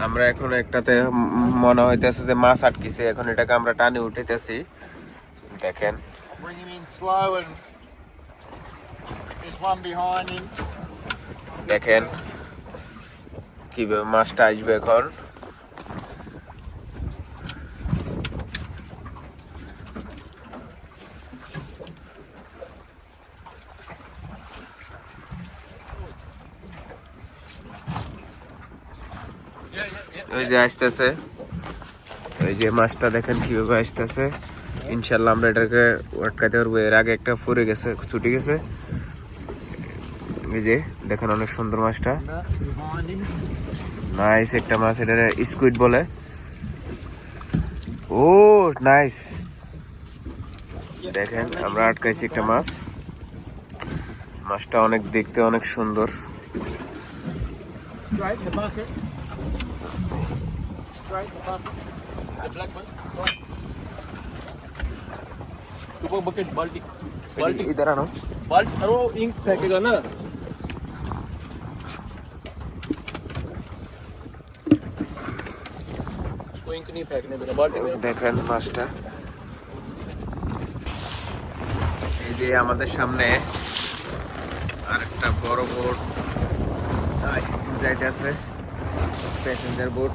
আমরা এখন একটাতে মনে হইতেছে যে মাছ আটকিছে, এখন এটাকে আমরা টানে উঠাইতেছি। দেখেন দেখেন কিভাবে মাছটা আসবে এখন। ওই যে আসতেছে, ওই যে মাছটা দেখেন কিভাবে আসতেছে। ইনশাল্লাহ আমরা এটাকে আটকাতে পারবো। এর আগে একটা পড়ে গেছে, ছুটে গেছে। এই যে দেখেন অনেক সুন্দর মাছটা, নাইস একটা মাছ, এটা স্কুইড বলে। ও নাইস, দেখেন আমরা আটকাইছি একটা মাছ। মাছটা অনেক দেখতে অনেক সুন্দর। इधर आना, वो इंक फेंकेगा ना। उसको इंक नहीं फेंकने देना बाल्टी में। দেখেন মাছটা, এই যে আমাদের সামনে আরেকটা বড় বোট যাইতেছে, প্যাসেঞ্জার বোট।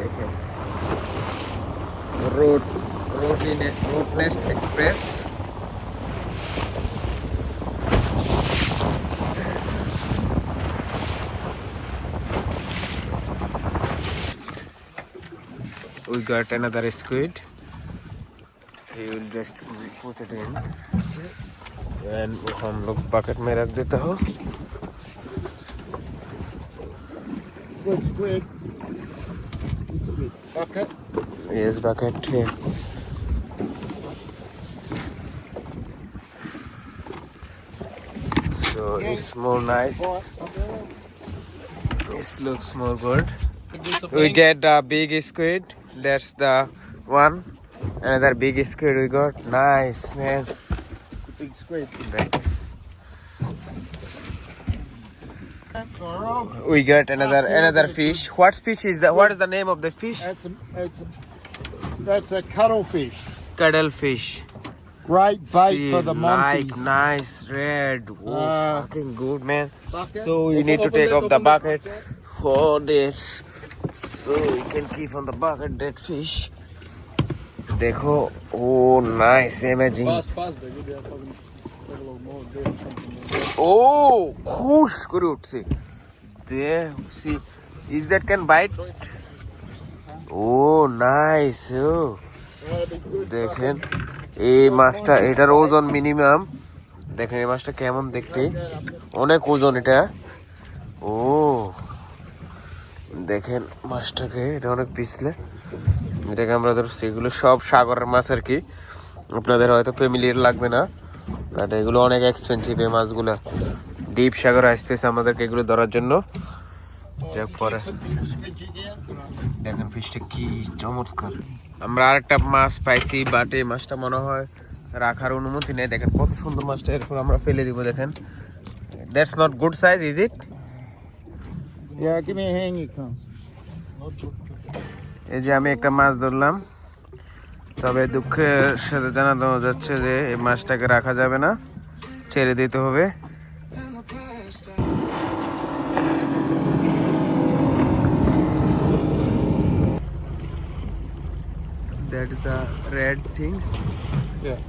দেখেন road nest express. We got another squid. He will just put it in and हम लोग bucket में रख देता हो। Good. Bucket. Yes, bucket here. So it's more nice. This looks more good. We get a big squid. That's the one. Another big squid we got. Nice, man. Big squid. We got another fish. What fish is that? What is the name of the fish? That's a cuttlefish. Cuttlefish. Great bait See, for the monkeys. like nice red. Oh, fucking good, man. Bucket. So we need to take off the bucket for this, so we can keep on the bucket that fish. देखो, oh nice, amazing. Fast, baby. They are probably more there. Oh, খুশ করে উঠছে। There, see, is that can bite? Oh, nice. Oh, দেখেন এই মাছটা, এটার ওজন minimum, দেখেন এই মাছটা কেমন দেখতে, অনেক ওজন এটা। ও দেখেন মাছটাকে, এটা অনেক পিছলে। এটাকে আমরা ধরছি, এগুলো সব সাগরের মাছ আর কি, আপনাদের হয়তো ফ্যামিলির লাগবে না, বাট এগুলো অনেক এক্সপেন্সিভ এই মাছগুলো। ডিপ সাগরে আসতেছে আমাদেরকে এগুলো ধরার জন্য। পরে দেখেন ফিশটা কি চমৎকার। আমরা আরেকটা মাছ পাইছি, বাট এই মাছটা মনে হয় রাখার অনুমতি নেই। দেখেন কত সুন্দর মাছটা, এরপর আমরা ফেলে দিব। দেখেন, that's not good size, is it? Yeah, give me a hand, you come. এই যে আমি একটা মাছ ধরলাম, তবে দুঃখের সাথে জানানো যাচ্ছে যে এই মাছটাকে রাখা যাবে না, ছেড়ে দিতে হবে। That is the red things. Yeah.